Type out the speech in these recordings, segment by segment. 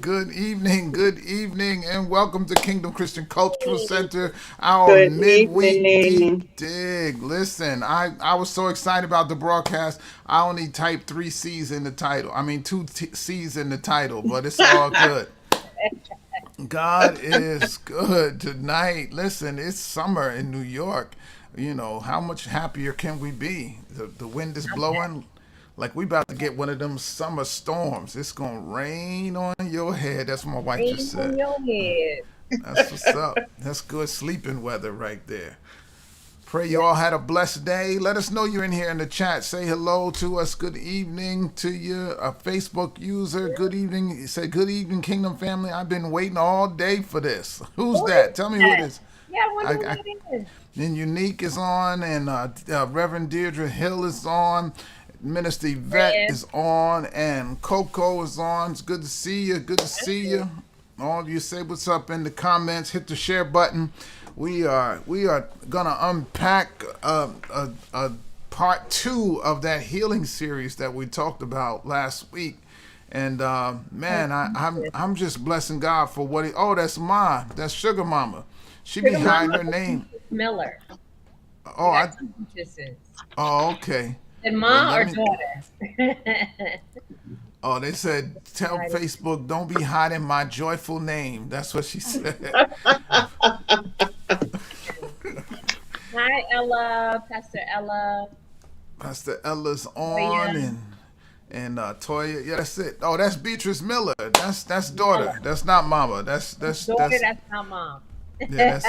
good evening, and welcome to Kingdom Christian Cultural Center, our Good midweek deep evening. dig. Listen, I was so excited about the broadcast. I only typed three C's in the title. I mean, C's in the title, but it's all good. God is good tonight. Listen, it's summer in New York. How much happier can we be? The wind is blowing like we about to get one of them summer storms. It's gonna rain on your head. That's what my wife just Rain on said. your head. That's what's up. That's good sleeping weather right there. Pray you Yeah. all had a blessed day. Let us know you're in here in the chat. Say hello to us. Good evening to you. A Facebook user. Good evening. Say good evening, Kingdom family. I've been waiting all day for this. Who's Who is that? Tell me who it that? is. Yeah, I I, wonder who I that is. then Unique is on, and Reverend Deirdre Hill is on. Minister Yvette Fred. is on, and Coco is on. It's good to see you. Good to see you. All of you say what's up in the comments. Hit the share button. We are gonna unpack a part two of that healing series that we talked about last week. And man, I'm just blessing God for what he. Oh, that's Sugar Mama. She be Sugar hiding Mama her name. Miller. Oh, I I. got two Beatrices. Oh, okay. And Well, mom let or me. daughter? Oh, they said tell Hiding. Facebook don't be hiding my joyful name. That's what she said. Hi, Ella, Pastor Ella. Pastor Ella's Oh, yeah. on, and Toya. Yeah, that's it. Oh, that's Beatrice Miller. That's daughter. Ella. That's not mama. That's Daughter, that's not mom. yeah. I That's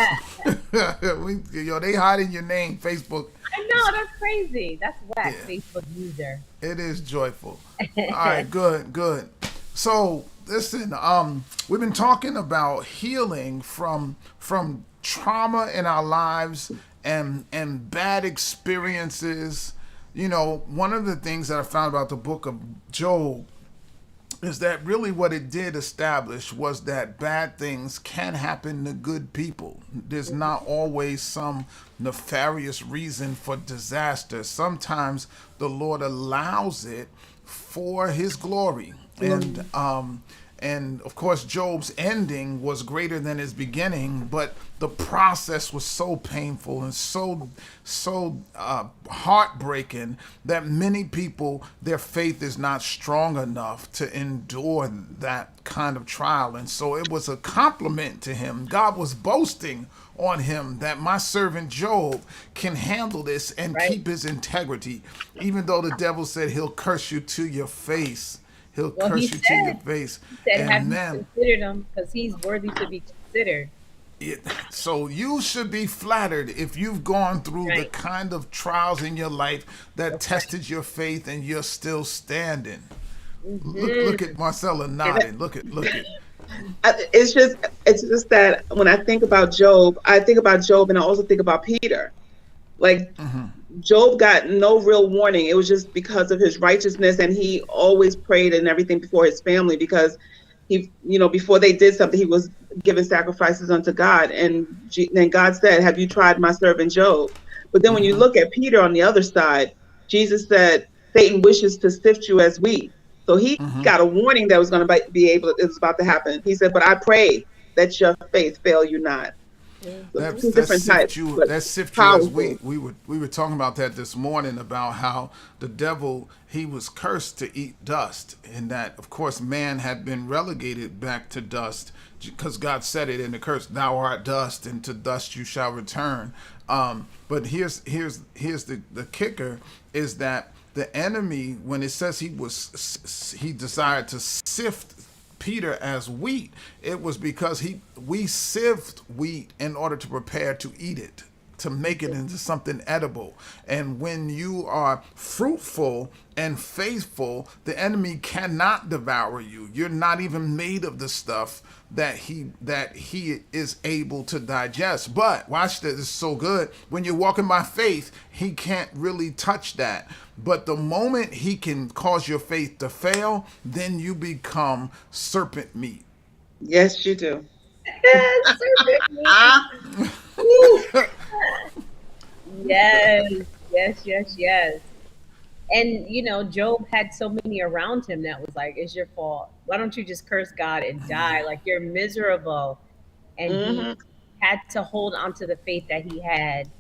they hiding your name. Facebook. know, that's crazy. That's whack, Yeah, Facebook user. it is joyful. All right, good. So listen, we've been talking about healing from trauma in our lives and bad experiences. One of the things that I found about the book of Job is that really what it did establish was that bad things can happen to good people. There's not always some nefarious reason for disaster. Sometimes the Lord allows it for his glory. And of course, Job's ending was greater than his beginning, but the process was so painful and so heartbreaking that many people, their faith is not strong enough to endure that kind of trial. And so it was a compliment to him. God was boasting on him that my servant Job can handle this and Right? keep his integrity, even though the devil said he'll curse you to your face. He'll Well, curse you to your face. he said, have And you man, considered him? Because he's worthy to be considered. so you should be flattered if you've gone through the Right. kind of trials in your life that That's right. tested your faith and you're still standing. Look Hmm. at Marcella nodding. Look at. It's just that when I think about Job, I think about Job and I also think about Peter. Like Job got no real warning. It was just because of his righteousness, and he always prayed and everything before his family because before they did something, he was giving sacrifices unto God. And then God said, "Have you tried my servant Job?" But then when you look at Peter on the other side, Jesus said, "Satan wishes to sift you as wheat." So he got a warning that was going to be able. It was about to happen. He said, "But I pray that your faith fail you not." So Hmm. two different types, but That sift you as powerful. we were talking about that this morning about how the devil he was cursed to eat dust, and that of course man had been relegated back to dust because God said it in the curse, thou art dust and to dust you shall return. But here's the kicker is that the enemy, when it says he desired to sift Peter as wheat, it was because we sieved wheat in order to prepare to eat it, to make it into something edible. And when you are fruitful and faithful, the enemy cannot devour you. You're not even made of the stuff that he is able to digest. But watch this, it's so good. When you're walking by faith, he can't really touch that. But the moment he can cause your faith to fail, then you become serpent meat. Yes, you do. Serpent Ah, me. woo. Yes, yes, yes, yes. And Job had so many around him that was like, "It's your fault. Why don't you just curse God and die? Like you're miserable." And he Hmm. had to hold on to the faith that he had.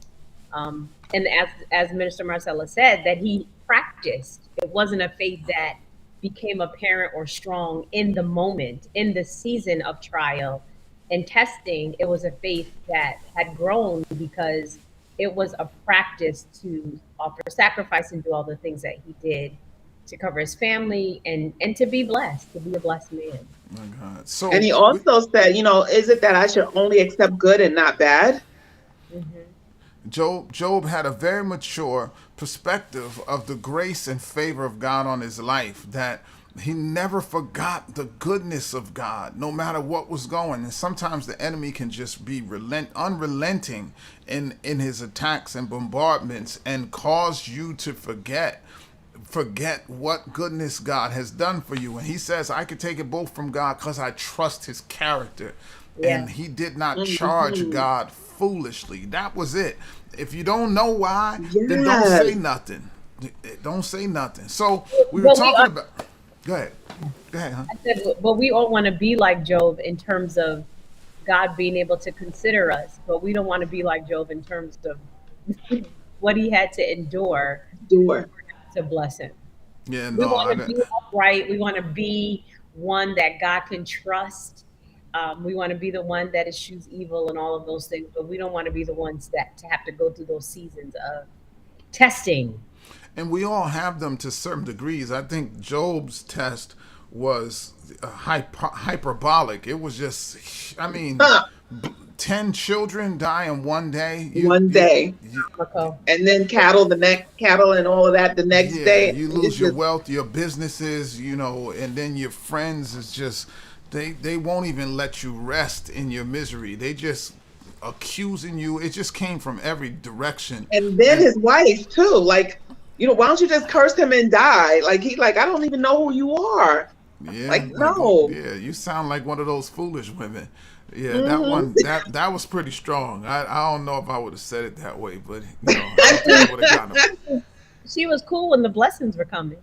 And as Minister Marcella said, that he practiced. It wasn't a faith that became apparent or strong in the moment, in the season of trial and testing. It was a faith that had grown because it was a practice to offer sacrifice and do all the things that he did to cover his family and to be blessed, to be a blessed man. My God. And So he also said, is it that I should only accept good and not bad? Hmm. Job had a very mature perspective of the grace and favor of God on his life, that he never forgot the goodness of God no matter what was going. And sometimes the enemy can just be unrelenting in his attacks and bombardments and cause you to forget what goodness God has done for you. And he says, I could take it both from God because I trust his character. Yeah. And he did not charge Hmm. God foolishly. That was it. If you don't know why, then don't say Yes. nothing. Don't say nothing. So we were But we talking are, about. Go ahead. Go ahead, huh? I said, but we all want to be like Job in terms of God being able to consider us, but we don't want to be like Job in terms of what he had to endure Door. to bless him. Yeah, We no, want to be upright. We want to be one that God can trust. We want to be the one that eschews evil and all of those things, but we don't want to be the ones that to have to go through those seasons of testing. and we all have them to certain degrees. I think Job's test was hyperbolic. It was just, I mean, Huh. 10 children die in one day. One day. Marco. And then cattle and all of that the next Yeah, day. you It's lose your just, wealth, your businesses, and then your friends is just they won't even let you rest in your misery. They just accusing you. It just came from every direction. and then And his wife too. Like, why don't you just curse him and die? Like I don't even know who you are. yeah, Like, no. yeah, you sound like one of those foolish women. Yeah, that Hmm. one that was pretty strong. I don't know if I would have said it that way, but I I don't think I mean, would have gotten him. she was cool when the blessings were coming.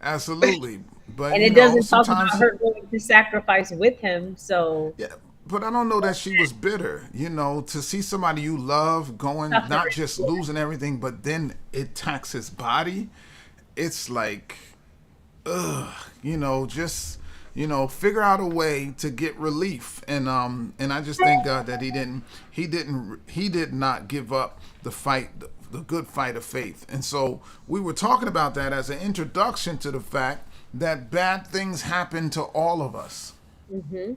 Absolutely. But And it doesn't talk about sometimes her going to sacrifice with him. So yeah, but I don't know that she was bitter. To see somebody you love going, not suffering. just Yeah. losing everything, but then it attacks his body. It's like, ugh, just figure out a way to get relief. And I just thank God that he did not give up the fight, the good fight of faith. And so we were talking about that as an introduction to the fact that bad things happen to all of us, Hmm.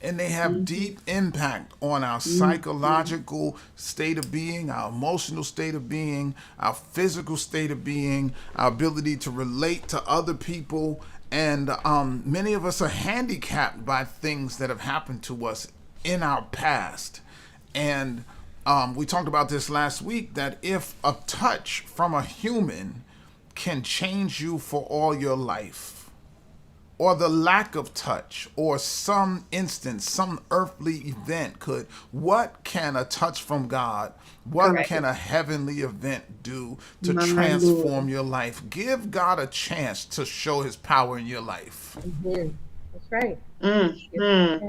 and they have deep impact on our psychological state of being, our emotional state of being, our physical state of being, our ability to relate to other people. And many of us are handicapped by things that have happened to us in our past. And we talked about this last week, that if a touch from a human can change you for all your life, or the lack of touch, or some instance, some earthly event could, what can a touch from God, what Correct. can a heavenly event do to My transform Lord. your life? Give God a chance to show his power in your life. Hmm. That's right. Mm-hmm.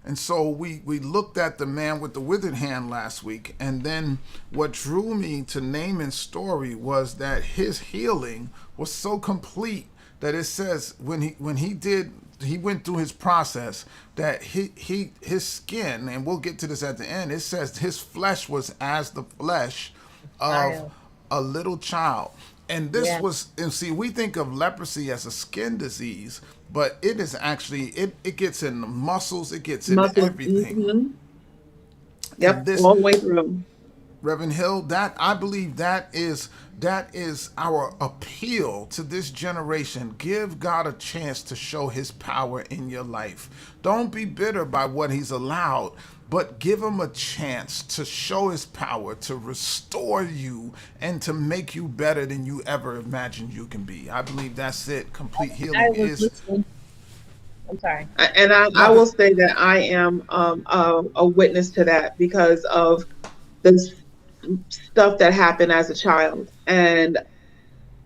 And so we looked at the man with the withered hand last week, and then what drew me to Naaman's story was that his healing was so complete that it says when he went through his process, that his skin, and we'll get to this at the end, it says his flesh was as the flesh of Child. a little child. And this Yeah. was, and see, we think of leprosy as a skin disease, but it is actually, it gets in the muscles, it gets into Muscles. everything. Hmm. And Yep. this, All the way through. Reverend Hill, that I believe that is our appeal to this generation. Give God a chance to show his power in your life. Don't be bitter by what he's allowed, but give him a chance to show his power, to restore you, and to make you better than you ever imagined you can be. I believe that's it. Complete I healing was is. listening. I'm sorry. And I No, will say that I am a witness to that because of the stuff that happened as a child. And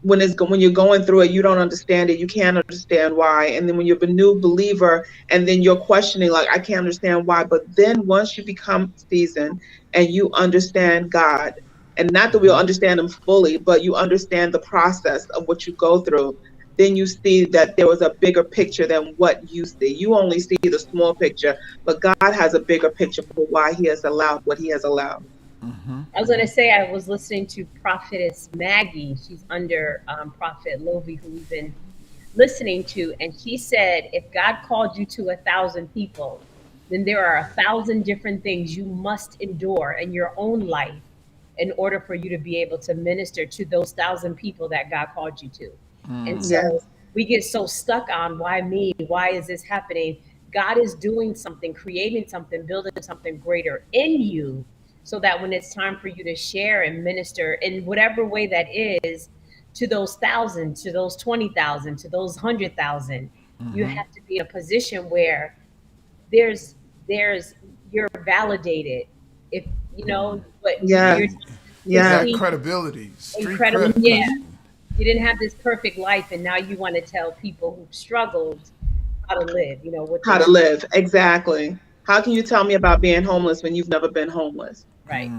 when you're going through it, you don't understand it, you can't understand why. And then when you're a new believer and then you're questioning, like, I can't understand why. But then once you become seasoned and you understand God, and not that we'll understand him fully, but you understand the process of what you go through, then you see that there was a bigger picture than what you see. You only see the small picture, but God has a bigger picture for why he has allowed what he has allowed. I was going to say, I was listening to Prophetess Maggie. She's under Prophet Lovi, who we've been listening to. And she said, if God called you to 1,000 people, then there are 1,000 different things you must endure in your own life in order for you to be able to minister to those 1,000 people that God called you to. And so Yes. we get so stuck on, why me? Why is this happening? God is doing something, creating something, building something greater in you, so that when it's time for you to share and minister in whatever way that is, to those 1,000, to those 20,000, to those 100,000, you have to be in a position where there's you're validated. If you know what Yes. you're Yes. That credibility, street incredible. cred. Yeah. You didn't have this perfect life, and now you want to tell people who've struggled how to live, you know, what How they to live. Exactly. How can you tell me about being homeless when you've never been homeless? right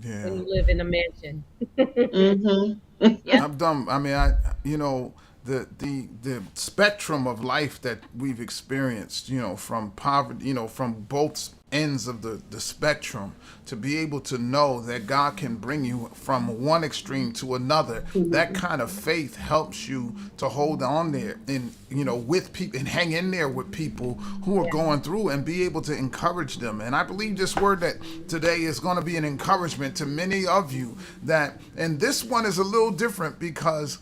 Yeah. when you live in a mansion. Mm-hmm. Yeah. I'm dumb. I mean, you know, the spectrum of life that we've experienced, you know, from poverty, you know, from both ends of the spectrum, to be able to know that God can bring you from one extreme to another. That kind of faith helps you to hold on there and, you know, with people, and hang in there with people who are going through, and be able to encourage them. And I believe this word that today is going to be an encouragement to many of you, that, and this one is a little different because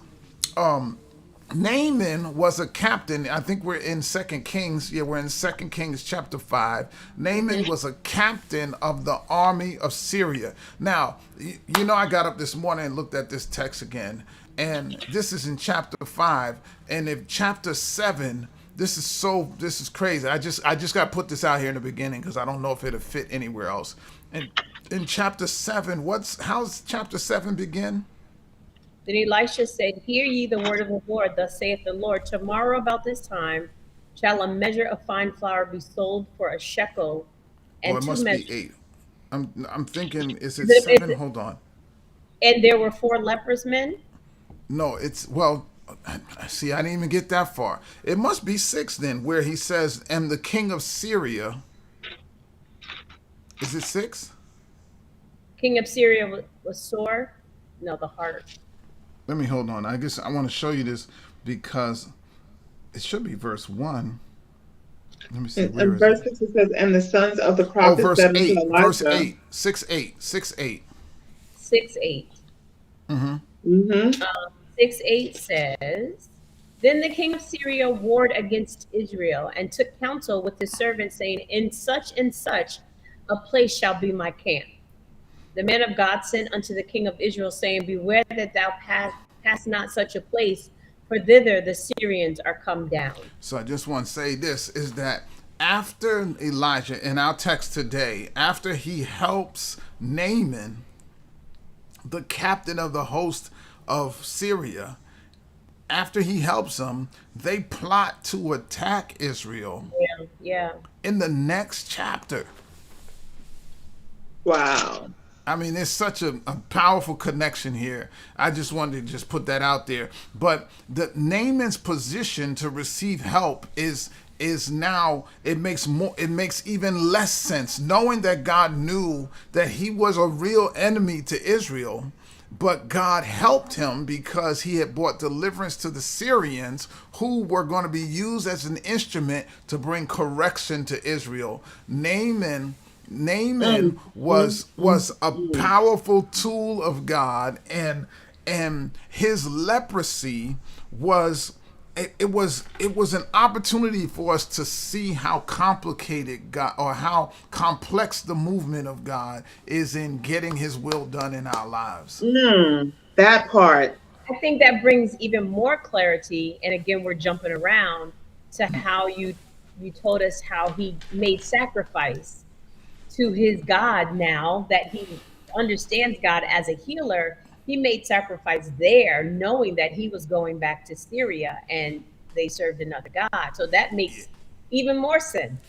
Naaman was a captain. I think we're in Second Kings. Yeah, we're in Second Kings chapter 5. Naaman was a captain of the army of Syria. Now, you know, I got up this morning and looked at this text again, and this is in chapter 5. And in chapter 7, this is crazy. I just got to put this out here in the beginning because I don't know if it'll fit anywhere else. And in chapter 7, how's chapter 7 begin? Then Elisha said, hear ye the word of the Lord. Thus saith the Lord, tomorrow about this time shall a measure of fine flour be sold for a shekel, Or and it two must be measures. 8. I'm thinking, is it Is 7? it- Hold on. and there were 4 leprous men. No, it's, well, see, I didn't even get that far. It must be 6 then, where he says, and the king of Syria. Is it 6? King of Syria was sore. No, the heart. Let me hold on. I guess I want to show you this because it should be verse 1. Let me see, where In is it? verse 6 it says, and the sons of the Oh, prophets verse said unto 8. Verse Elisha. 8. 6 8. 6 8. 6:8. Mm-hmm. 6:8 says, then the king of Syria warred against Israel and took counsel with his servants, saying, in such and such a place shall be my camp. The man of God sent unto the king of Israel, saying, beware that thou pass not such a place, for thither the Syrians are come down. So I just want to say this, is that after Elijah, in our text today, after he helps Naaman, the captain of the host of Syria, after he helps them, they plot to attack Israel Yeah, yeah. in the next chapter. Wow. I mean, there's such a powerful connection here. I just wanted to just put that out there. But the Naaman's position to receive help is now, it makes even less sense, knowing that God knew that he was a real enemy to Israel, but God helped him because he had brought deliverance to the Syrians, who were going to be used as an instrument to bring correction to Israel. Naaman was a powerful tool of God, and his leprosy was it was an opportunity for us to see how complicated God, or how complex the movement of God is in getting his will done in our lives. That part. I think that brings even more clarity. And again, we're jumping around to how you told us how he made sacrifice to his God, now that he understands God as a healer. he made sacrifice there, knowing that he was going back to Syria and they served another God. So that makes even more sense.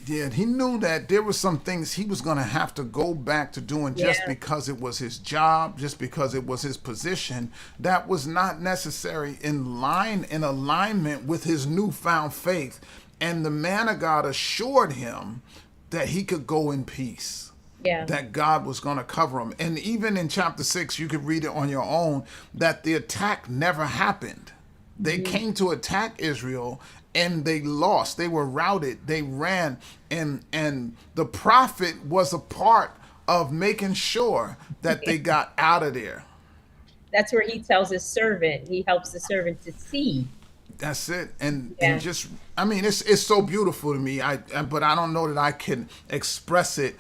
Yeah, he knew that there were some things he was going to have to go back to doing just Yeah. because it was his job, just because it was his position. That was not necessary in alignment with his newfound faith. And the man of God assured him that he could go in peace, Yeah. that God was going to cover him. And even in chapter 6, you could read it on your own, that the attack never happened. They came to attack Israel and they lost. They were routed. They ran. And the prophet was a part of making sure that they got out of there. That's where he tells his servant, he helps the servant to see. That's it. And Yeah. just, I mean, it's so beautiful to me. But I don't know that I can express it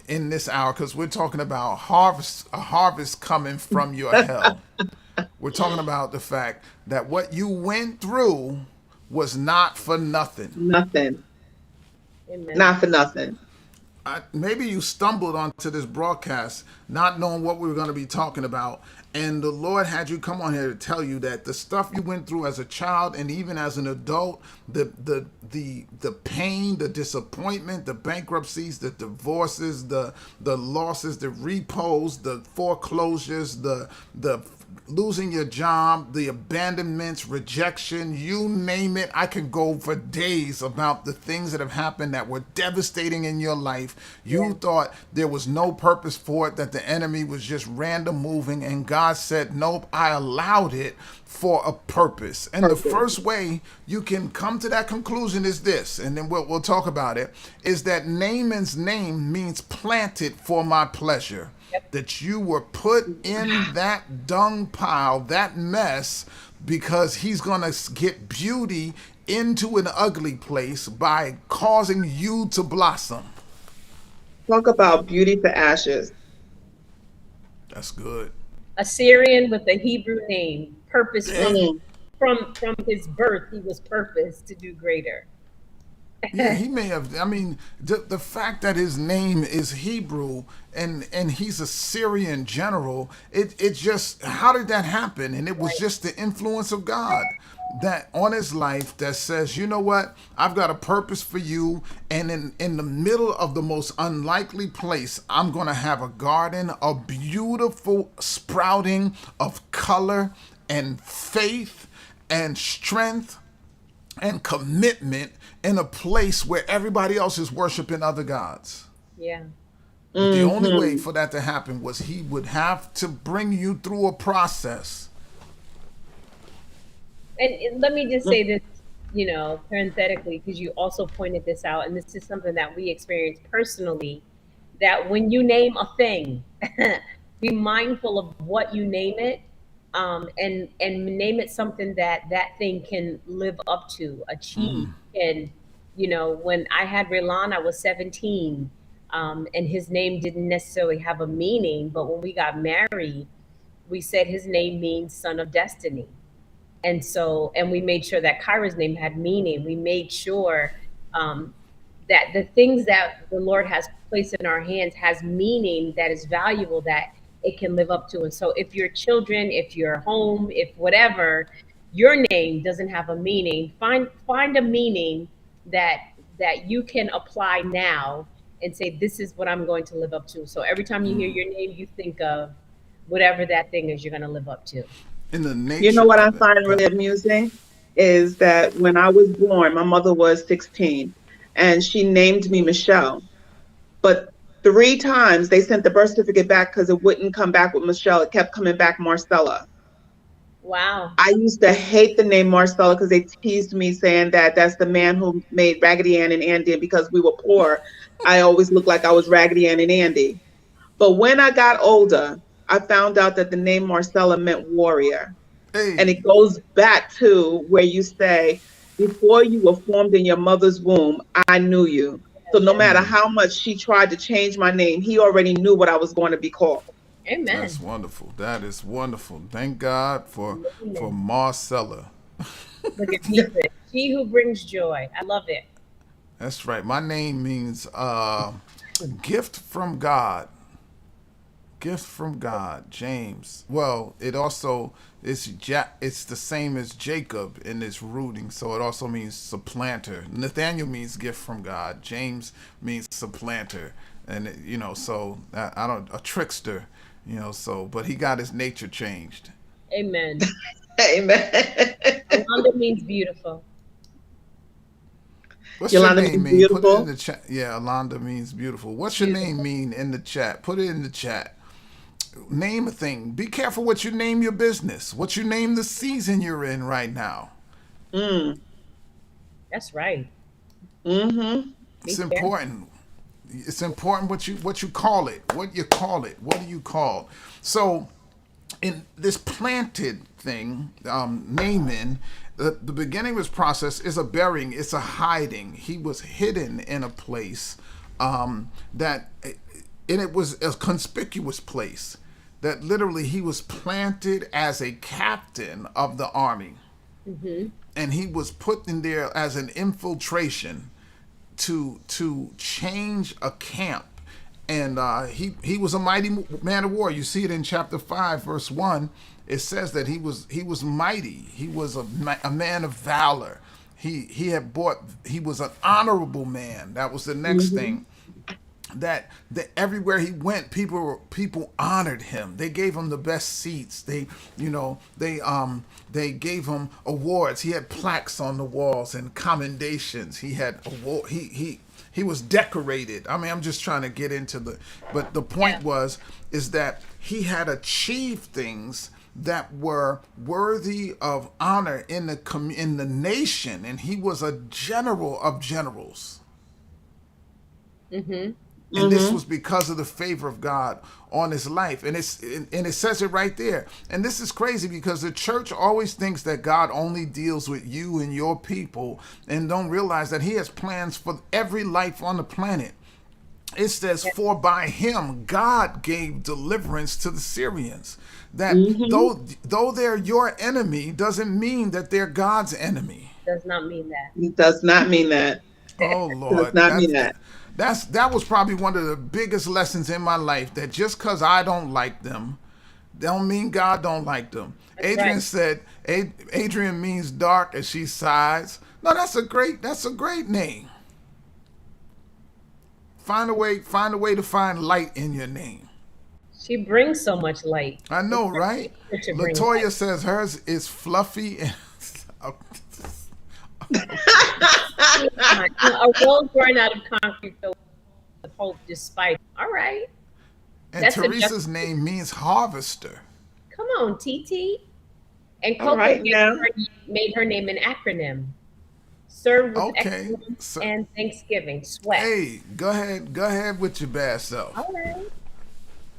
in this hour, because we're talking about a harvest coming from your hell. We're talking about the fact that what you went through was not for nothing. Nothing. Amen. Not for nothing. Maybe you stumbled onto this broadcast not knowing what we were going to be talking about, and the Lord had you come on here to tell you that the stuff you went through as a child and even as an adult, the pain, the disappointment, the bankruptcies, the divorces, the losses, the repos, the foreclosures, the losing your job, the abandonments, rejection, you name it. I could go for days about the things that have happened that were devastating in your life. You thought there was no purpose for it, that the enemy was just random moving, and God said, nope, I allowed it for a purpose. And the first way you can come to that conclusion is this, and then we'll talk about it, is that Naaman's name means planted for my pleasure. That you were put in that dung pile, that mess, because he's going to get beauty into an ugly place by causing you to blossom. Talk about beauty for ashes. That's good. A Syrian with a Hebrew name, purpose Mm. from his birth, he was purposed to do greater. Yeah, he may have. I mean, the fact that his name is Hebrew and he's a Syrian general, it just, how did that happen? And it was just the influence of God that on his life that says, you know what, I've got a purpose for you, and in the middle of the most unlikely place, I'm gonna have a garden, a beautiful sprouting of color and faith and strength and commitment in a place where everybody else is worshiping other gods. Yeah. The only way for that to happen was he would have to bring you through a process. And let me just say this, parenthetically, because you also pointed this out, and this is something that we experienced personally, that when you name a thing, be mindful of what you name it, and name it something that thing can live up to, achieve. And, when I had Rilan, I was 17, and his name didn't necessarily have a meaning, but when we got married, we said his name means son of destiny. And so, and we made sure that Kyra's name had meaning. We made sure that the things that the Lord has placed in our hands has meaning that is valuable, that it can live up to. And so if your children, if your home, if whatever, your name doesn't have a meaning, find a meaning that you can apply now and say, this is what I'm going to live up to. So every time you hear your name, you think of whatever that thing is you're going to live up to. In the nature You know what I of it. find really amusing is that when I was born, my mother was 16 and she named me Michelle. But 3 times they sent the birth certificate back because it wouldn't come back with Michelle. It kept coming back Marcella. Wow. I used to hate the name Marcella because they teased me saying that that's the man who made Raggedy Ann and Andy. And because we were poor, I always looked like I was Raggedy Ann and Andy. But when I got older, I found out that the name Marcella meant warrior. Hey, And it goes back to where you say, before you were formed in your mother's womb, I knew you. So no matter how much she tried to change my name, he already knew what I was going to be called. Amen. that's wonderful. That is wonderful. Thank God for Marcella. Look at Jesus. She who brings joy. I love it. That's right. My name means gift from God. Gift from God, James. Well, it also it's the same as Jacob in its rooting, so it also means supplanter. Nathaniel means gift from God. James means supplanter, and so I don't a trickster, So, but he got his nature changed. Amen. Amen. Yolanda means beautiful. What's Yolanda your name means mean? Put it in beautiful. the chat. Yeah, Alonda means beautiful. What's your name mean in the chat? Put it in the chat. Name a thing. Be careful what you name your business. What you name the season you're in right now. That's right. Mm-hmm. It's important. It's important what you call it. What you call it. What do you call? So, in this planted thing, Naaman, the beginning of his process is a burying. It's a hiding. He was hidden in a place and it was a conspicuous place that literally he was planted as a captain of the army. Mm-hmm. And he was put in there as an infiltration to change a camp. And he was a mighty man of war. You see it in chapter 5, verse 1. It says that he was mighty. He was a man of valor. He was an honorable man. That was the next thing. That everywhere he went, people honored him. They gave him the best seats. They gave him awards. He had plaques on the walls and commendations. He had award. He was decorated. I mean, I'm just trying to get into but the point is that he had achieved things that were worthy of honor in the nation, and he was a general of generals. Mm-hmm. And this was because of the favor of God on his life. And it says it right there. And this is crazy because the church always thinks that God only deals with you and your people and don't realize that he has plans for every life on the planet. It says, for by him God gave deliverance to the Syrians. That though they're your enemy doesn't mean that they're God's enemy. Does not mean that. It does not mean that. Oh Lord. Does not mean that. That was probably one of the biggest lessons in my life, that just because I don't like them, don't mean God don't like them. That's Adrian right. said, Adrian means dark, and she sighs. No, that's a great name. Find a way to find light in your name. She brings so much light. I know, right? Latoya says hers is fluffy and A rose growing out of concrete filled with hope despite. All right. and That's Teresa's name means harvester. Come on, TT. And All Coco right, now. made her name an acronym. Serve with Okay. excellence and Thanksgiving. Sweat. Hey, go ahead with your bad self. All right.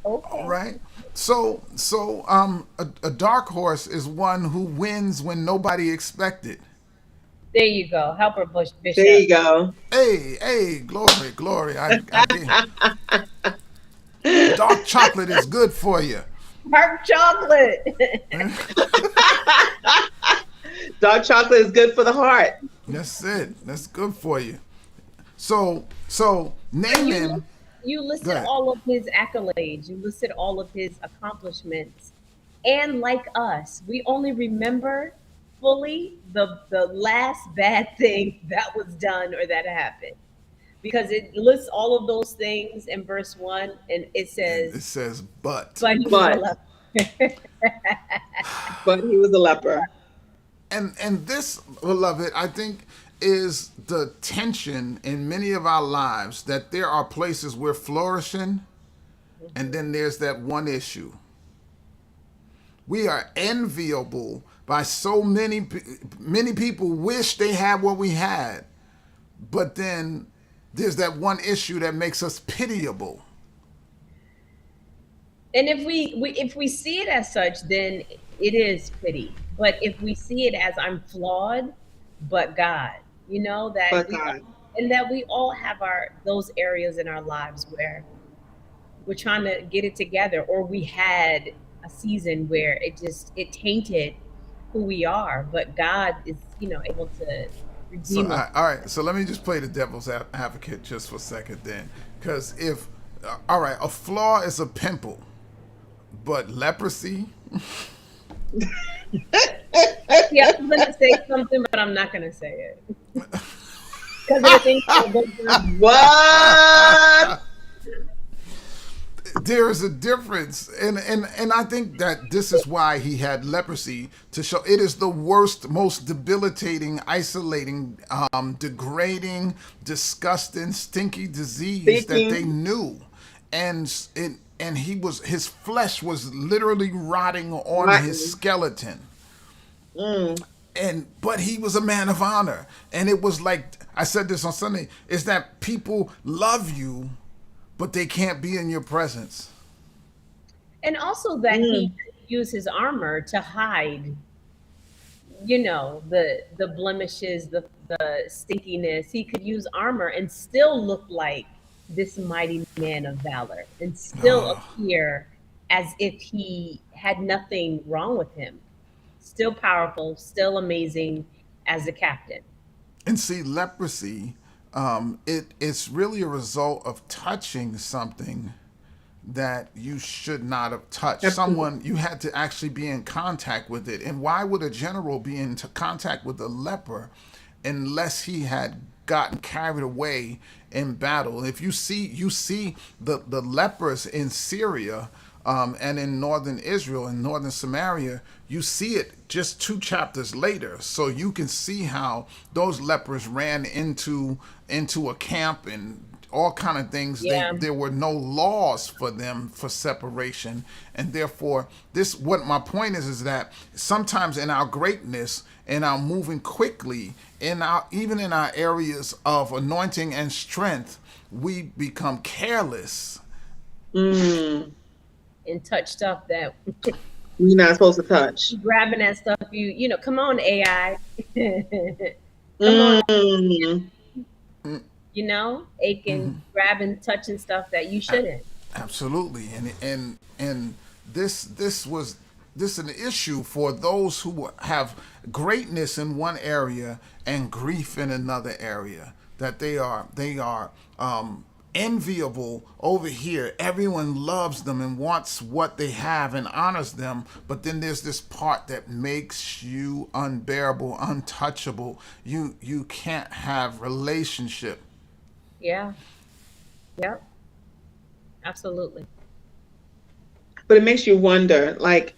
Okay. All right. So a dark horse is one who wins when nobody expected. There you go. Help her, Bishop. There you go. Hey, glory. I dark chocolate is good for you. Dark chocolate. Dark chocolate is good for the heart. That's it. That's good for you. So Naaman. You Go listed ahead. all of his accolades. You listed all of his accomplishments. And like us, we only remember fully the last bad thing that was done or that happened. Because it lists all of those things in verse 1, and it says, but. but he was a leper. But he was a leper. And this, beloved, I think is the tension in many of our lives, that there are places we're flourishing, and then there's that one issue. We are enviable by so many people wish they had what we had, but then there's that one issue that makes us pitiable. And if we see it as such, then it is pity. But if we see it as I'm flawed, but God, But God. and that we all have those areas in our lives where we're trying to get it together, or we had a season where it tainted who we are, but God is able to redeem us. All right, so let me just play the devil's advocate just for a second then, because a flaw is a pimple. But leprosy, Yeah, I was gonna say something, but I'm not gonna say it because of the things that are going on. What? there is a difference, and I think that this is why he had leprosy, to show it is the worst, most debilitating, isolating, degrading, disgusting, stinky disease that they Thinking. knew. And his flesh was literally rotting on his Rotten. skeleton. Mm. But he was a man of honor. And it was like I said this on Sunday, is that people love you, but they can't be in your presence. And also that he Mm. could use his armor to hide, the blemishes, the stinkiness. He could use armor and still look like this mighty man of valor and still appear as if he had nothing wrong with him. Still powerful, still amazing as a captain. And see, leprosy, it's really a result of touching something that you should not have touched. Absolutely. Someone, you had to actually be in contact with it. And why would a general be in contact with a leper unless he had gotten carried away in battle? If you see the lepers in Syria, and in northern Israel and northern Samaria, you see it just 2 chapters later. So you can see how those lepers ran into a camp and all kind of things. Yeah. There were no laws for them for separation, and therefore this, what my point is that sometimes in our greatness, in our moving quickly, even in our areas of anointing and strength, we become careless. Mm. And touch stuff that We're not supposed to touch. grabbing that stuff, come on, AI. Come on, Mm. aching, grabbing, touching stuff that you shouldn't. Absolutely, and this was an issue for those who have greatness in one area and grief in another area. That they are enviable over here. Everyone loves them and wants what they have and honors them. But then there's this part that makes you unbearable, untouchable. You can't have relationship. Yeah. Yep. Absolutely. But it makes you wonder, like,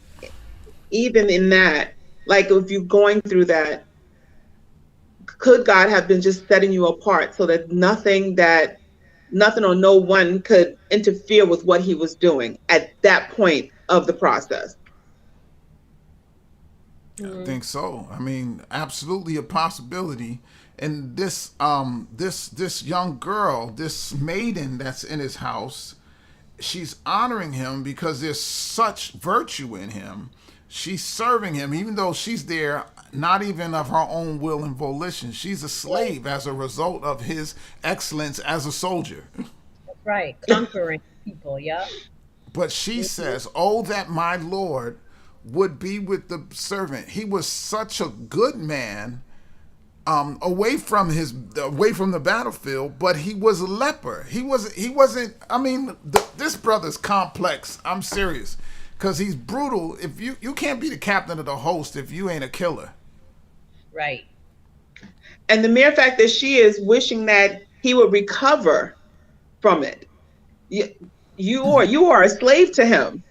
even in that, like, if you're going through that, could God have been just setting you apart so that nothing or no one could interfere with what he was doing at that point of the process? I think so. I mean, absolutely a possibility. And this young girl, this maiden that's in his house, she's honoring him because there's such virtue in him. She's serving him, even though she's there not even of her own will and volition. She's a slave as a result of his excellence as a soldier. That's right. Conquering people. Yep. But she says, "Oh, that my Lord would be with the servant. He was such a good man, away from the battlefield, but he was a leper. He wasn't. I mean, this brother's complex. I'm serious, because he's brutal. If you can't be the captain of the host if you ain't a killer." Right. And the mere fact that she is wishing that he would recover from it. You are a slave to him.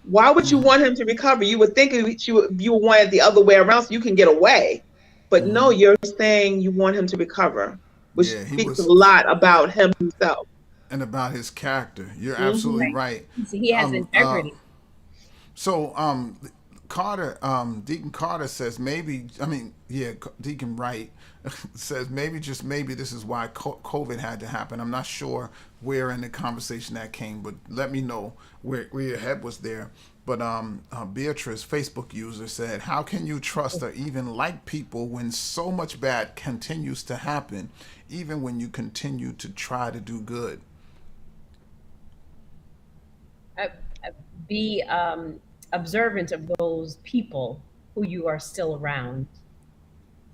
Why would you want him to recover? You would think you would want it the other way around so you can get away. But no, you're saying you want him to recover, which Yeah, he speaks a was, lot about him himself. and about his character. You're absolutely right. So he has integrity. So Carter, Deacon Carter says maybe. I mean, yeah, Deacon Wright says maybe, just maybe, this is why COVID had to happen. I'm not sure where in the conversation that came, but let me know where your head was there. But Beatrice, Facebook user, said, "How can you trust or even like people when so much bad continues to happen, even when you continue to try to do good?" Be observant of those people who you are still around.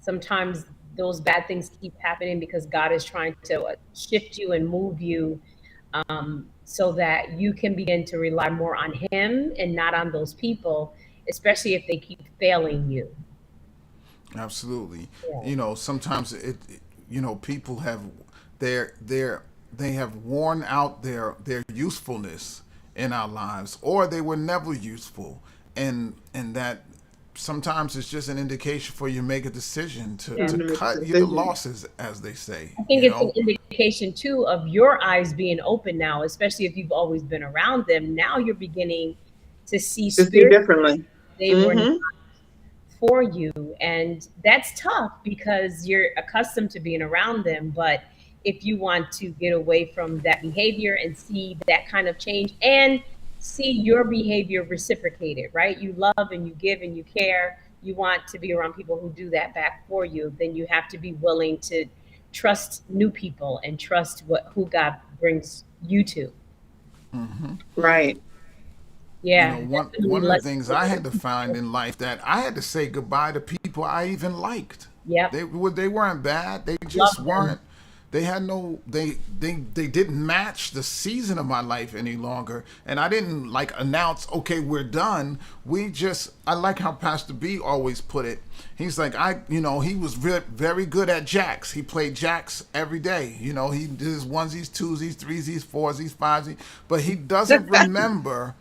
Sometimes those bad things keep happening because God is trying to shift you and move you so that you can begin to rely more on him and not on those people, especially if they keep failing you. Absolutely. Yeah. Sometimes people have they have worn out their usefulness in our lives, or they were never useful, and that sometimes it's just an indication for you to make a decision Yeah. to cut your losses, as they say. I think it's an indication too of your eyes being open now, especially if you've always been around them. Now you're beginning to see To see spirit differently. they were not for you. And that's tough because you're accustomed to being around them. But if you want to get away from that behavior and see that kind of change and see your behavior reciprocated, right? You love and you give and you care. You want to be around people who do that back for you. Then you have to be willing to trust new people and trust who God brings you to. Right. Yeah. One of the things I had to find in life, that I had to say goodbye to people I even liked. Yeah. They weren't bad. They just weren't. They had no. They didn't match the season of my life any longer. And I didn't announce, okay, we're done. I like how Pastor B always put it. He's like, he was very good at jacks. He played jacks every day. He did his onesies, twosies, threesies, foursies, fivesies, but he doesn't remember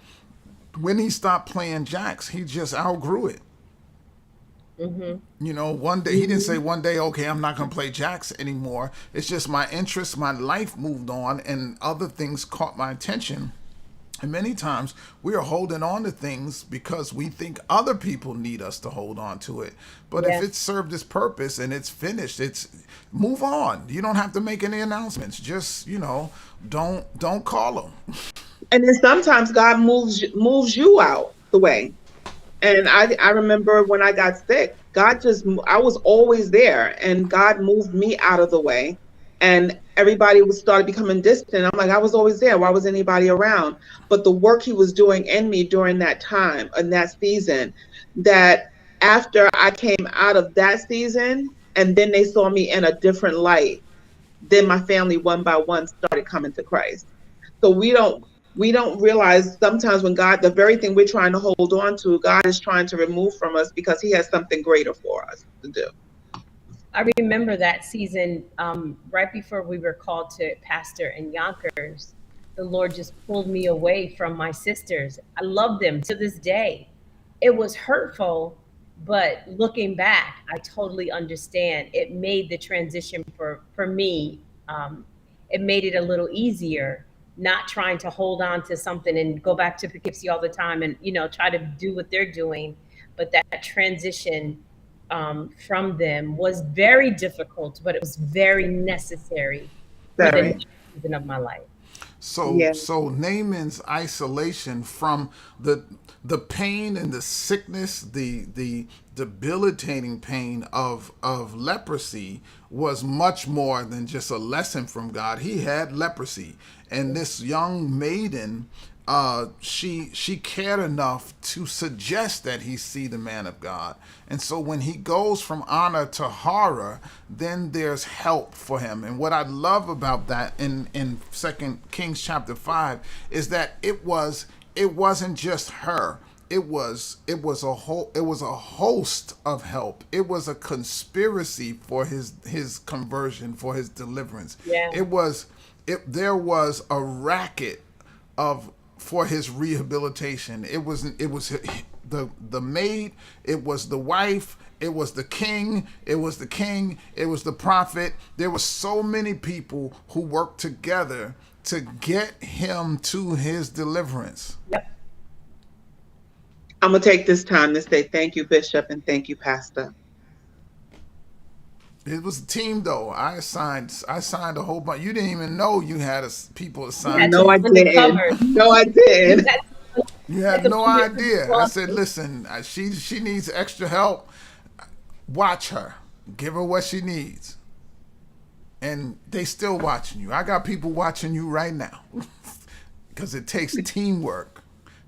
when he stopped playing jacks. He just outgrew it. One day, he didn't say one day, okay, I'm not going to play jacks anymore. It's just my interest, my life moved on, and other things caught my attention. And many times we are holding on to things because we think other people need us to hold on to it. But if it served its purpose and it's finished, move on. You don't have to make any announcements. Just, don't call them. And then sometimes God moves you out the way. And I remember when I got sick, I was always there, and God moved me out of the way, and everybody started becoming distant. I'm like, I was always there. Why was anybody around? But the work he was doing in me during that time and that season, that after I came out of that season, and then they saw me in a different light, then my family one by one started coming to Christ. So we don't realize sometimes when God, the very thing we're trying to hold on to, God is trying to remove from us because he has something greater for us to do. I remember that season, right before we were called to pastor in Yonkers, the Lord just pulled me away from my sisters. I love them to this day. It was hurtful, but looking back, I totally understand. It made the transition for me. It made it a little easier, not trying to hold on to something and go back to Poughkeepsie all the time and, try to do what they're doing. But that transition from them was very difficult, but it was very necessary for the season of my life. So Naaman's isolation from the pain and the sickness, the debilitating pain of leprosy was much more than just a lesson from God. He had leprosy, and this young maiden, she cared enough to suggest that he see the man of God. And so when he goes from honor to horror, then there's help for him. And what I love about that in 2 Kings chapter 5 is that it wasn't just her. It was a host of help. It was a conspiracy for his conversion, for his deliverance. Yeah. There was a racket for his rehabilitation. It was the maid, it was the wife, it was the king, it was the prophet. There were so many people who worked together to get him to his deliverance. Yep. I'm going to take this time to say thank you, Bishop, and thank you, Pastor. It was a team, though. I signed a whole bunch. You didn't even know you had people assigned. No, I didn't. No, I did. You had no idea. I said, listen, she needs extra help. Watch her. Give her what she needs. And they still watching you. I got people watching you right now because it takes teamwork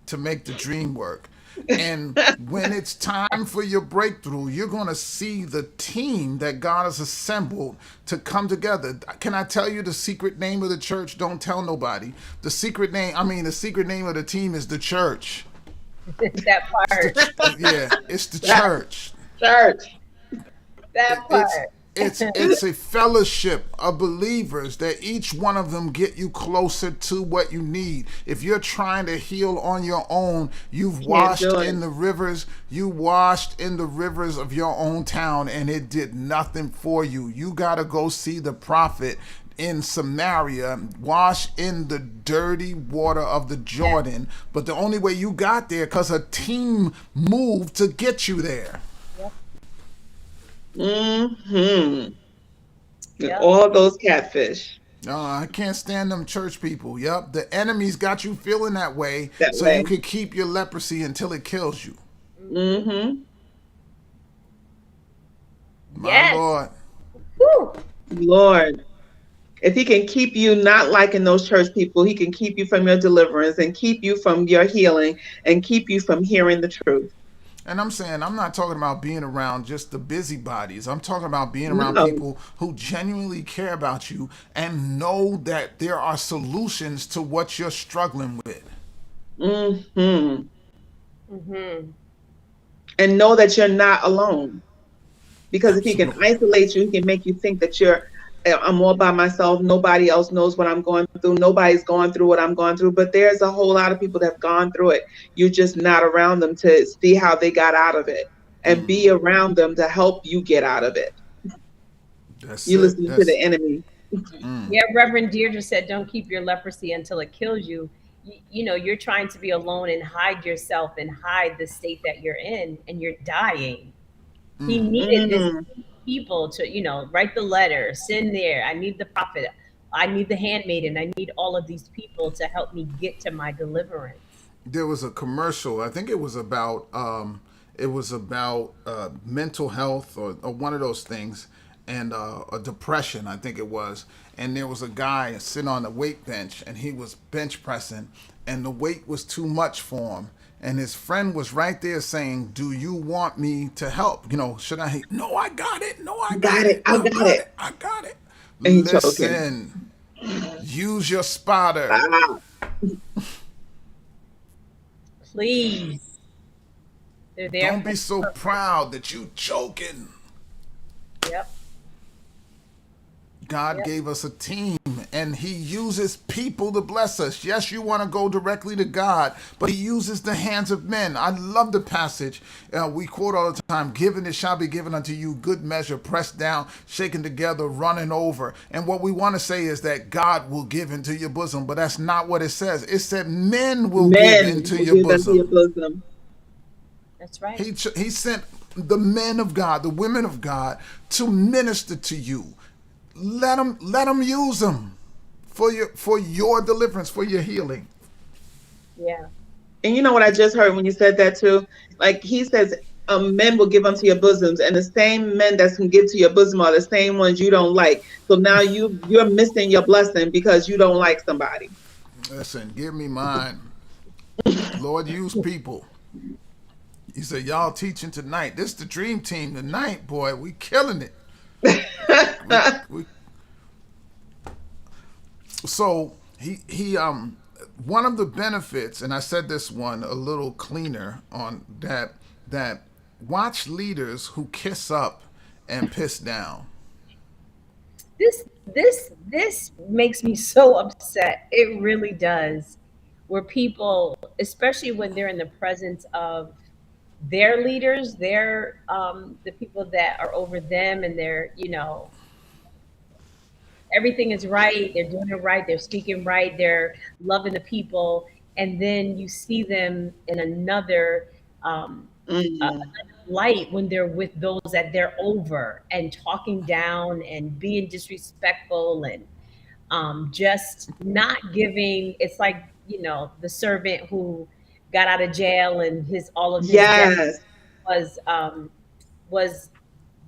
to make the dream work. And when it's time for your breakthrough, you're going to see the team that God has assembled to come together. Can I tell you the secret name of the church? Don't tell nobody. The secret name of the team is the church. That part. It's the That church. church. That It's part. it's a fellowship of believers that each one of them get you closer to what you need. If you're trying to heal on your own, you've Can't washed do it. in the rivers. You washed in the rivers of your own town, and it did nothing for you. You got to go see the prophet in Samaria, wash in the dirty water of the Jordan. But the only way you got there, because a team moved to get you there. Mm-hmm. Yep. All those catfish. No, I can't stand them church people. Yep, the enemy's got you feeling that way, That so way. you can keep your leprosy until it kills you. Mm-hmm. My Yes. Lord. Woo. Lord. If he can keep you not liking those church people, he can keep you from your deliverance and keep you from your healing and keep you from hearing the truth. And I'm saying, I'm not talking about being around just the busybodies. I'm talking about being around No. people who genuinely care about you and know that there are solutions to what you're struggling with. Mm-hmm. Mm-hmm. And know that you're not alone. Because if he can Absolutely. isolate you, he can make you think that I'm all by myself. Nobody else knows what I'm going through. Nobody's going through what I'm going through. But there's a whole lot of people that have gone through it. You're just not around them to see how they got out of it and be around them to help you get out of it. That's You it. listen to the enemy. Yeah, Reverend Deirdre said, "Don't keep your leprosy until it kills you." You know, you're trying to be alone and hide yourself and hide the state that you're in, and you're dying. He needed this Mm, people to, write the letter, send there. I need the prophet. I need the handmaiden. I need all of these people to help me get to my deliverance. There was a commercial. I think it was about mental health or one of those things, and a depression. I think it was. And there was a guy sitting on the weight bench, and he was bench pressing, and the weight was too much for him. And his friend was right there saying, "Do you want me to help? Should I?" No, I got it. No, I got got it. it. I I got got it. it. I got it. And he choking. Listen, use your spotter. Ah, Please. They're there Don't for be so proud that you choking. Yep. God Yep. gave us a team, and he uses people to bless us. Yes, you want to go directly to God, but he uses the hands of men. I love the passage. We quote all the time, "Given it shall be given unto you, good measure, pressed down, shaken together, running over." And what we want to say is that God will give into your bosom, but that's not what it says. It said men will give men into will your give unto your bosom. bosom. That's right. He sent the men of God, the women of God, to minister to you. Let them use them for your deliverance, for your healing. Yeah. And you know what I just heard when you said that too? Like he says, men will give unto your bosoms, and the same men that can give to your bosom are the same ones you don't like. So now you're missing your blessing because you don't like somebody. Listen, give me mine. Lord, use people. He said, "Y'all teaching tonight. This the dream team tonight, boy. We killing it." We, so he one of the benefits, and I said this one a little cleaner on that watch leaders who kiss up and piss down. This makes me so upset. It really does. Where people, especially when they're in the presence of their leaders, their the people that are over them, and they're, everything is right, they're doing it right, they're speaking right, they're loving the people, and then you see them in another um, Mm, light when they're with those that they're over and talking down and being disrespectful and just not giving. It's like, the servant who got out of jail and his all of his debt yes. was was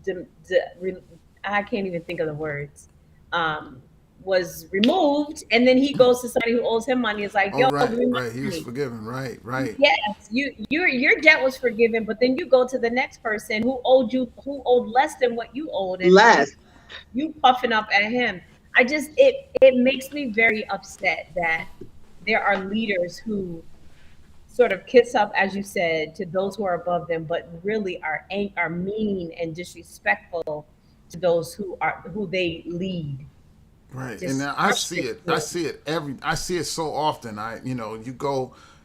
de, de, re, I can't even think of the words. Um, was removed, and then he goes to somebody who owes him money. It's like, Oh, yo, right, give me my right. He was money. forgiven. Right, right. Yes, your debt was forgiven, but then you go to the next person who owed less than what you owed, and Less. you puffing up at him. It makes me very upset that there are leaders who sort of kiss up, as you said, to those who are above them, but really are mean and disrespectful to those who they lead. Right, and Just now I see frustrating. it. I see it so often.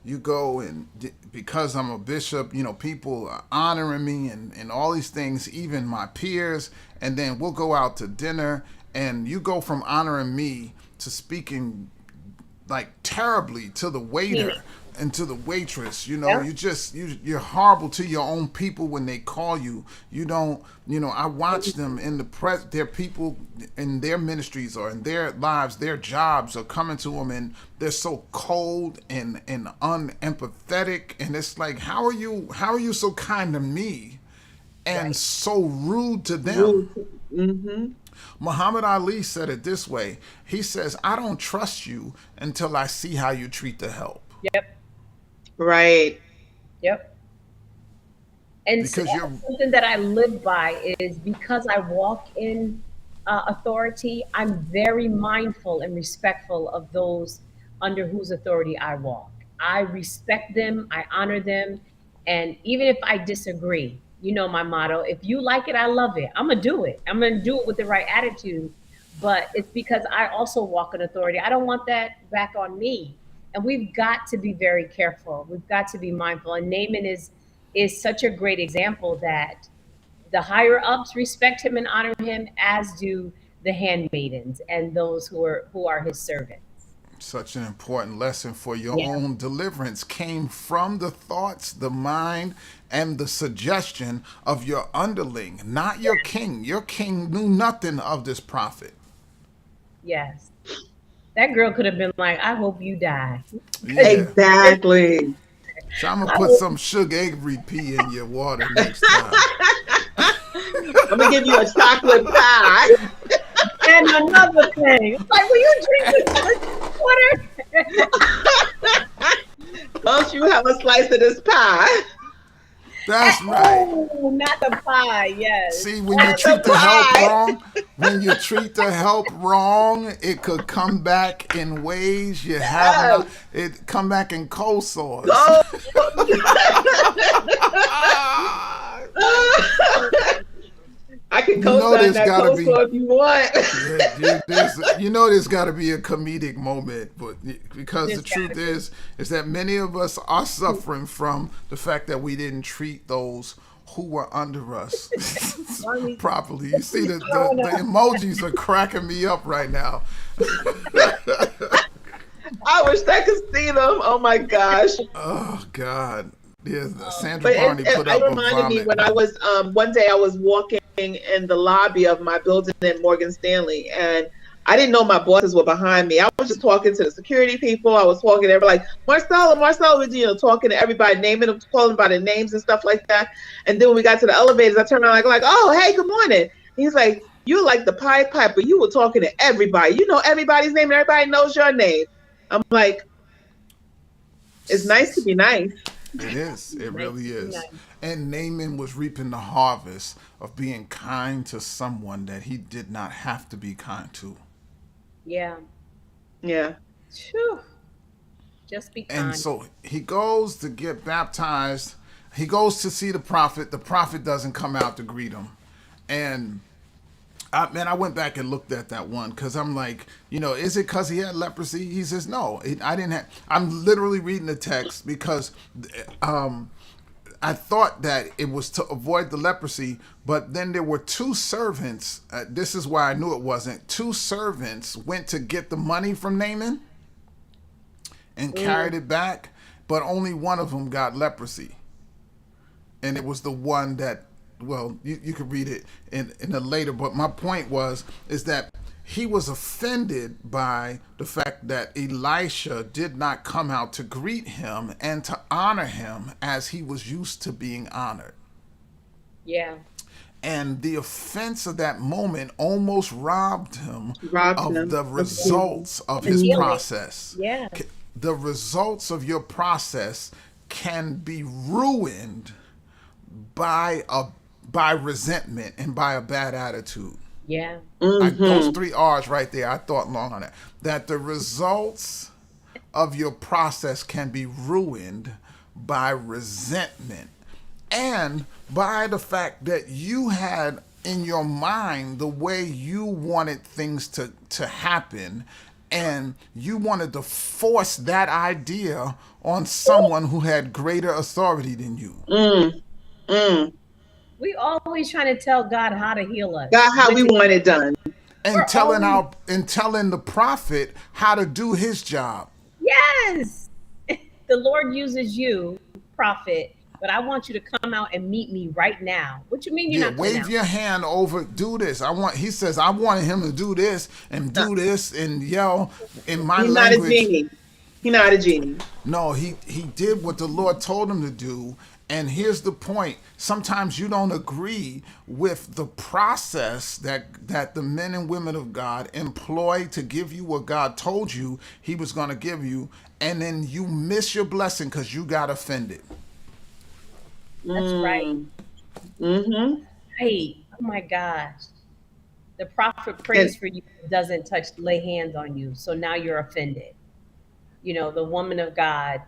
You go, and because I'm a bishop, people are honoring me and all these things, even my peers, and then we'll go out to dinner, and you go from honoring me to speaking like terribly to the waiter and to the waitress. Yeah. You're horrible to your own people when they call you. You don't. I watch them in the press. Their people in their ministries or in their lives, their jobs are coming to them, and they're so cold and unempathetic. And it's like, how are you so kind to me and Right. so rude to them? Mm-hmm. Muhammad Ali said it this way. He says, I don't trust you until I see how you treat the help. Yep. Right. Yep. And Because you're something that I live by is because I walk in authority, I'm very mindful and respectful of those under whose authority I walk. I respect them, I honor them, and even if I disagree, my motto, if you like it, I love it. I'm going to do it. I'm going to do it with the right attitude. But it's because I also walk in authority. I don't want that back on me. And we've got to be very careful. We've got to be mindful. And Naaman is such a great example that the higher ups respect him and honor him, as do the handmaidens and those who are his servants. such an important lesson for your Yeah. own deliverance came from the thoughts, the mind, and the suggestion of your underling, not your king. Your king knew nothing of this prophet. Yes. That girl could have been like, I hope you die. Yeah. Exactly. So I'm going to put some sugar egg pea in your water next time. I'm gonna give you a chocolate pie. And another thing, it's like, will you drink this water? Don't you have a slice of this pie? That's right. Oh, not the pie, yes. See, when you treat the help wrong, it could come back in ways you have not. It come back in cold sores. I can co-sign that coleslaw if you want. There's got to be a comedic moment, but because the truth is that many of us are suffering from the fact that we didn't treat those who were under us properly. You see, the emojis are cracking me up right now. I wish I could see them. Oh my gosh. Oh God. Yeah, Sandra Barney put up it reminded me when I was one day I was walking in the lobby of my building in Morgan Stanley, and I didn't know my bosses were behind me. I was just talking to the security people. I was talking to everybody, like Marcella, was talking to everybody, naming them, calling by their names and stuff like that. And then when we got to the elevators, I turned around like, oh hey, good morning. He's like, you like the Pied Piper. You were talking to everybody. You know everybody's name, and everybody knows your name. I'm like, it's nice to be nice. It is. It really is. And Naaman was reaping the harvest of being kind to someone that he did not have to be kind to. Yeah. Yeah. Whew. Just be kind. And so he goes to get baptized. He goes to see the prophet. The prophet doesn't come out to greet him. And I went back and looked at that one because I'm like, is it because he had leprosy? He says, no, I didn't have. I'm literally reading the text because I thought that it was to avoid the leprosy, but then there were two servants. This is why I knew it wasn't. Two servants went to get the money from Naaman and carried it back, but only one of them got leprosy. And it was the one that, well, you could read it in a later, but my point is that he was offended by the fact that Elisha did not come out to greet him and to honor him as he was used to being honored. Yeah. And the offense of that moment almost robbed him Robbed of him the of results of And his healing. process. Yeah. The results of your process can be ruined by resentment and by a bad attitude. Yeah. Those three R's right there, I thought long on that. That the results of your process can be ruined by resentment and by the fact that you had in your mind the way you wanted things to happen, and you wanted to force that idea on someone who had greater authority than you. We always trying to tell God how to heal us. God, how we want it done. And telling always- telling the prophet how to do his job. Yes. The Lord uses you, prophet, but I want you to come out and meet me right now. What you mean you're not coming Wave out? your hand over, do this. He says, I wanted him to do this and do this and yell in my He's not a language. genie. He's not a genie. No, he did what the Lord told him to do. And here's the point. Sometimes you don't agree with the process that the men and women of God employ to give you what God told you he was going to give you. And then you miss your blessing because you got offended. That's right. Mm-hmm. Right. Oh my gosh. The prophet prays for you, doesn't lay hands on you. So now you're offended. You know, the woman of God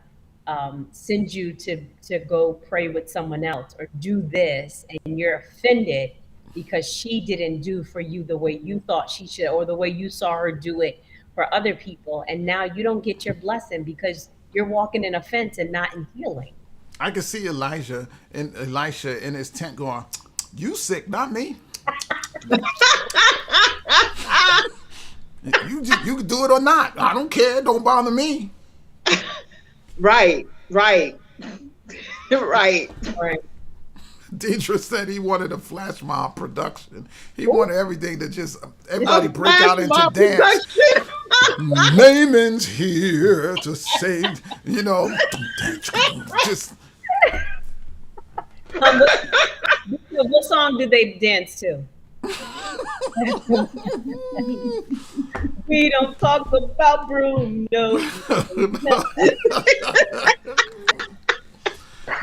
sends you to go pray with someone else or do this, and you're offended because she didn't do for you the way you thought she should, or the way you saw her do it for other people. And now you don't get your blessing because you're walking in offense and not in healing. I can see Elisha in his tent going, "You sick, not me. You can do it or not. I don't care. Don't bother me." Right. Right. Right. Right. Deidre said he wanted a flash mob production. He wanted everything to just everybody break out into Mob dance. production. Naaman's here to save, just What song did they dance to? We don't talk about Bruno.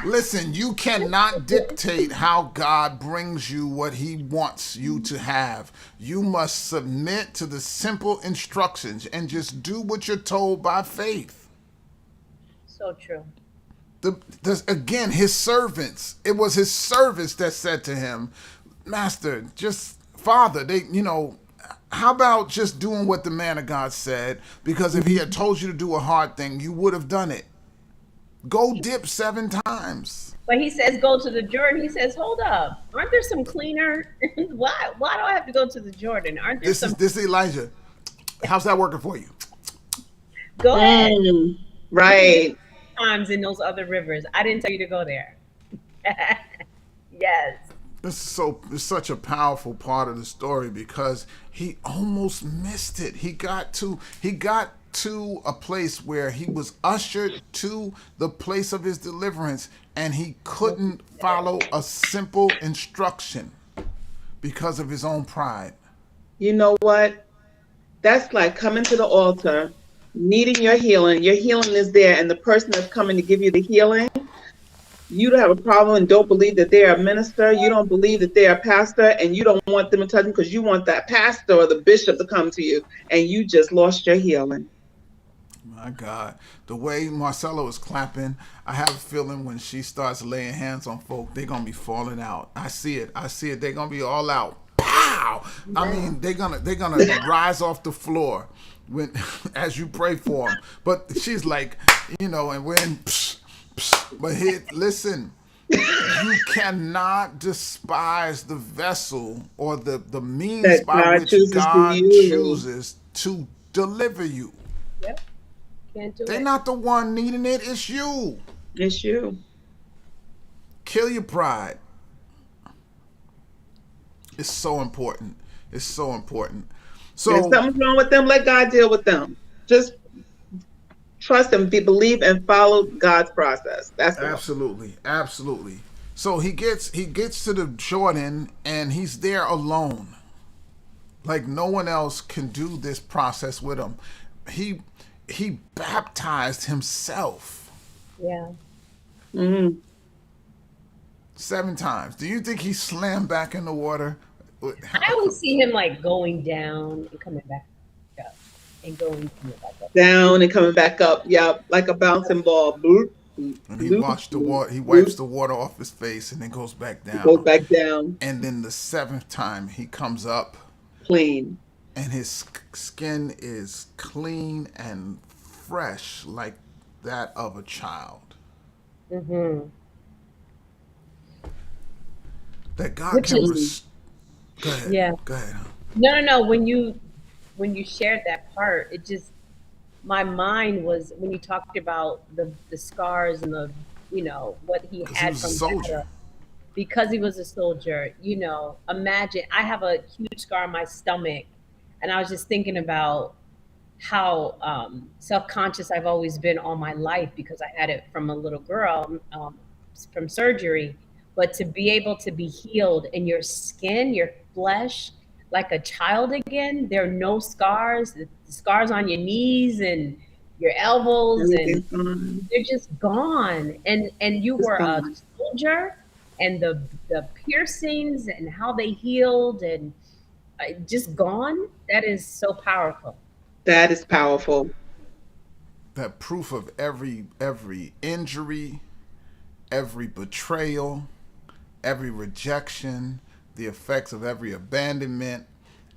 listen. You cannot dictate how God brings you what He wants you to have. You must submit to the simple instructions and just do what you're told by faith. So true. Again, his servants. It was his servants that said to him, "Master, Father, how about just doing what the man of God said? Because if he had told you to do a hard thing, you would have done it. Go dip 7 times." But he says, go to the Jordan. He says, hold up. Aren't there some cleaner? Why do I have to go to the Jordan? Aren't there some? This is Elijah. How's that working for you? Go ahead. Right. Times in those other rivers. I didn't tell you to go there. Yes. It's such a powerful part of the story because he almost missed it. He got to a place where he was ushered to the place of his deliverance, and he couldn't follow a simple instruction because of his own pride. You know what? That's like coming to the altar, needing your healing. Your healing is there, and the person that's coming to give you the healing, you don't have a problem and don't believe that they're a minister. You don't believe that they're a pastor, and you don't want them to touch them because you want that pastor or the bishop to come to you, and you just lost your healing. My God, the way Marcella was clapping, I have a feeling when she starts laying hands on folk, they're gonna be falling out. I see it. They're gonna be all out. Pow! I mean, they're gonna rise off the floor when as you pray for them. But she's like, and when. But listen, you cannot despise the vessel or the means That by God which chooses God to use. chooses to deliver you. Yep. Can't do They're it. not the one needing it, it's you. It's you. Kill your pride. It's so important. It's so important. So If something's wrong with them, let God deal with them. Just trust and believe and follow God's process. That's all. absolutely. So he gets to the Jordan and he's there alone. Like no one else can do this process with him. He baptized himself. Yeah. Mm-hmm. 7 times. Do you think he slammed back in the water? I always see him like going down and coming back up and coming back up. Down and coming back up. Yeah, like a bouncing ball. Boop, And he washed the water. He wipes the water off his face and then goes back down. Goes back down. And then the 7th time he comes up clean, and his skin is clean and fresh, like that of a child. Mm-hmm. That God Which can. Go ahead. Yeah. Go ahead. No. When you shared that part, it just, my mind was when you talked about the scars and the, what he had from battle. Because he was a soldier, imagine, I have a huge scar on my stomach, and I was just thinking about how self-conscious I've always been all my life because I had it from a little girl, from surgery. But to be able to be healed in your skin, your flesh, like a child again, there are no scars. The scars on your knees and your elbows, and they're just gone. And you were a soldier, and the piercings and how they healed and just gone. That is so powerful. That is powerful. That proof of every injury, every betrayal, every rejection, the effects of every abandonment,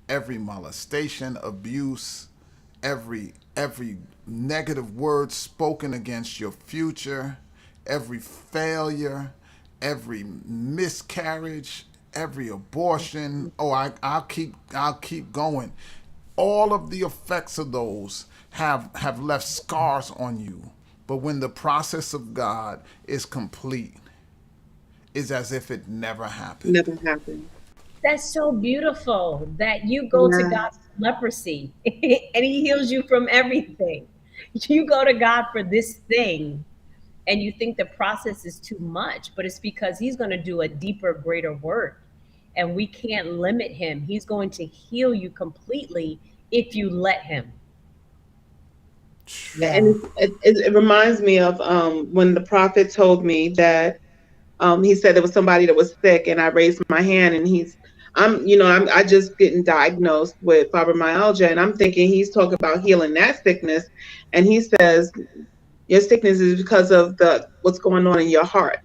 every molestation, abuse, every negative word spoken against your future, every failure, every miscarriage, every abortion. Oh, I'll keep going. All of the effects of those have left scars on you. But when the process of God is complete, it's as if it never happened. Never happened. That's so beautiful that you go to God for leprosy and he heals you from everything. You go to God for this thing and you think the process is too much, but it's because he's going to do a deeper, greater work. And we can't limit him. He's going to heal you completely if you let him. And it reminds me of when the prophet told me that he said there was somebody that was sick, and I raised my hand, and I just getting diagnosed with fibromyalgia, and I'm thinking he's talking about healing that sickness, and he says your sickness is because of what's going on in your heart,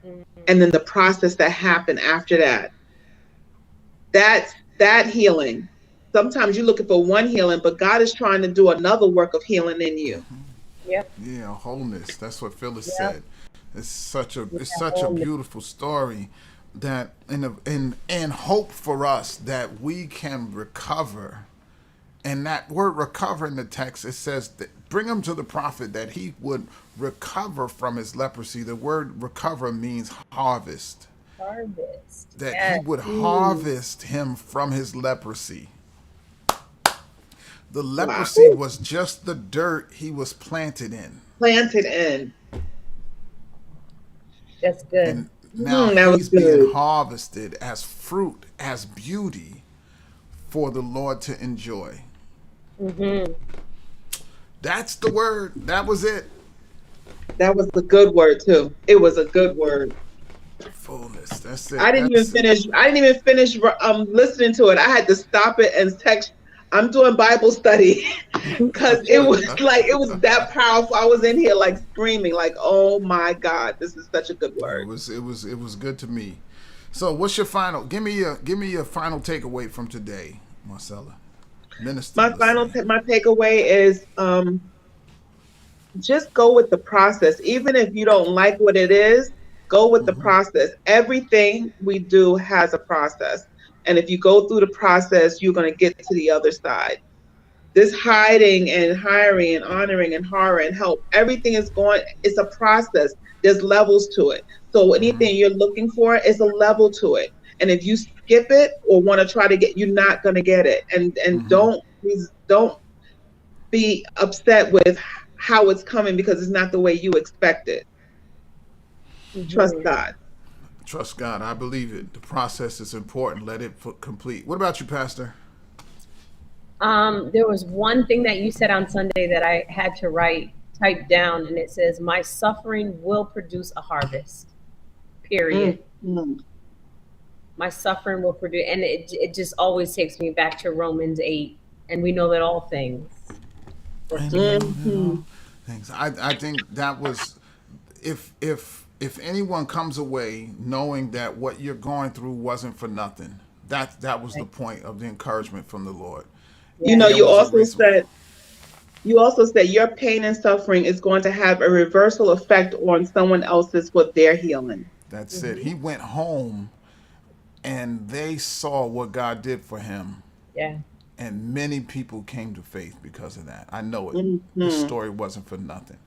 and then the process that happened after that. That's that healing. Sometimes you're looking for one healing, but God is trying to do another work of healing in you. Yep. Yeah, wholeness. That's what Phyllis said. It's such a beautiful story that and hope for us that we can recover. And that word recover in the text, it says that bring him to the prophet that he would recover from his leprosy. The word recover means harvest. That he would harvest him from his leprosy. The leprosy was just the dirt he was planted in. That's good. And now he's being harvested as fruit, as beauty for the Lord to enjoy. Mm-hmm. That's the word. That was it. That was a good word too. It was a good word. Fullness. That's it. I didn't even finish listening to it. I had to stop it and text. I'm doing Bible study because it was that powerful. I was in here like screaming, like, "Oh my God, this is such a good word." It was good to me. So, what's your final? Give me your final takeaway from today, Marcella. Minister. My takeaway is just go with the process, even if you don't like what it is. Go with the process. Everything we do has a process. And if you go through the process, you're going to get to the other side. This hiding and hiring and honoring and horror and help, everything it's a process. There's levels to it. So anything you're looking for is a level to it. And if you skip it or want to try to you're not going to get it. And don't be upset with how it's coming because it's not the way you expect it. Trust God. Trust God. I believe it. The process is important. Let it complete. What about you, Pastor? There was one thing that you said on Sunday that I had to type down, and it says, "My suffering will produce a harvest." Period. Mm-hmm. My suffering will produce, and it just always takes me back to Romans 8, and we know that all things. Mm-hmm. I think that was, if anyone comes away knowing that what you're going through wasn't for nothing, that was the point of the encouragement from the Lord. You know, you also said your pain and suffering is going to have a reversal effect on someone else's with their healing. That's it. He went home and they saw what God did for him. Yeah. And many people came to faith because of that. I know it. Mm-hmm. This story wasn't for nothing.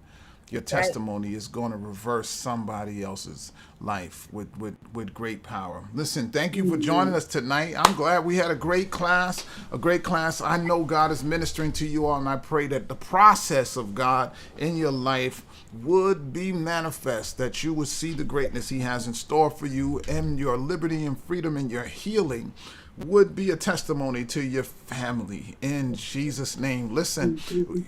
Your testimony is going to reverse somebody else's life with great power. Listen, thank you for joining us tonight. I'm glad we had a great class. I know God is ministering to you all, and I pray that the process of God in your life would be manifest, that you would see the greatness he has in store for you, and your liberty and freedom and your healing would be a testimony to your family in Jesus' name. Listen,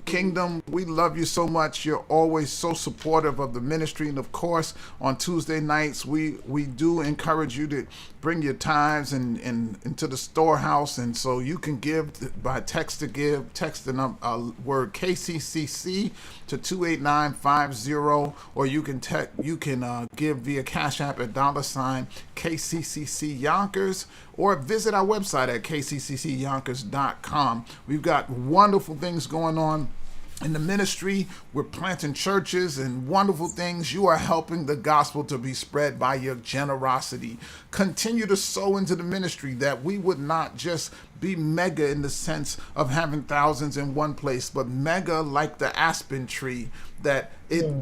Kingdom, we love you so much. You're always so supportive of the ministry. And of course, on Tuesday nights, we do encourage you to bring your tithes and into the storehouse. And so you can give by text the word KCCC to 28950, or you can give via Cash App at $ KCCCYonkers, or visit our website at kcccyonkers.com. We've got wonderful things going on in the ministry. We're planting churches and wonderful things. You are helping the gospel to be spread by your generosity. Continue to sow into the ministry, that we would not just be mega in the sense of having thousands in one place, but mega like the aspen tree, that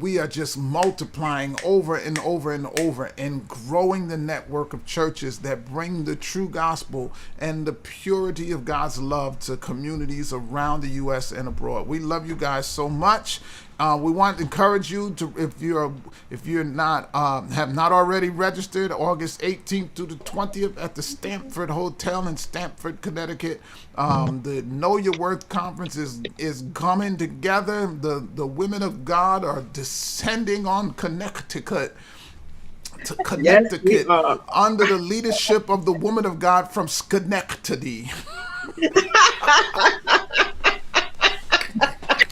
we are just multiplying over and over and over, and growing the network of churches that bring the true gospel and the purity of God's love to communities around the U.S. and abroad. We love you guys so much. We want to encourage you to, if you're not have not already registered, August 18th to the 20th at the Stamford Hotel in Stamford, Connecticut. The Know Your Worth conference is coming together. The women of God are descending on Connecticut. Yes, under the leadership of the woman of God from Schenectady.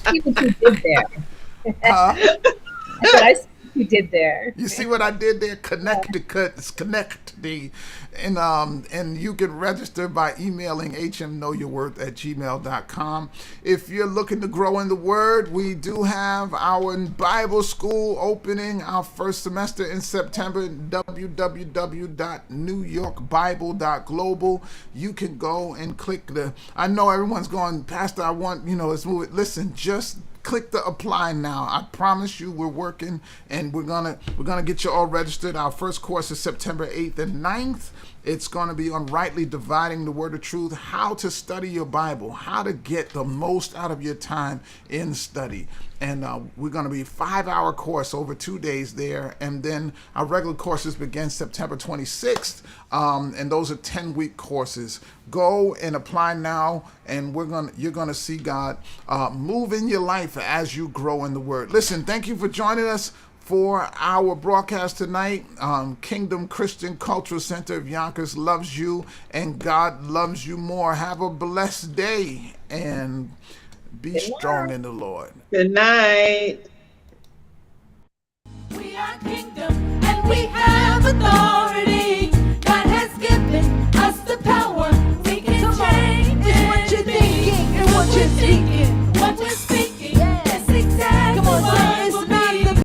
See what you did there. I see what you did there. You see what I did there? Connecticut, Schenectady. And you can register by emailing hmknowyourworth@gmail.com. If you're looking to grow in the Word, we do have our Bible school opening our first semester in September. www.newyorkbible.global. You can go and click I know everyone's going, Pastor, let's move it. Listen, just click the apply now. I promise you, we're working, and we're gonna get you all registered. Our first course is September 8th and 9th. It's going to be on rightly dividing the word of truth, how to study your Bible, how to get the most out of your time in study. And we're going to be a 5-hour course over 2 days there. And then our regular courses begin September 26th. And those are 10-week courses. Go and apply now, and you're going to see God move in your life as you grow in the Word. Listen, thank you for joining us for our broadcast tonight. Kingdom Christian Cultural Center of Yonkers loves you, and God loves you more. Have a blessed day, and be strong in the Lord. Good night. We are kingdom, and we have authority.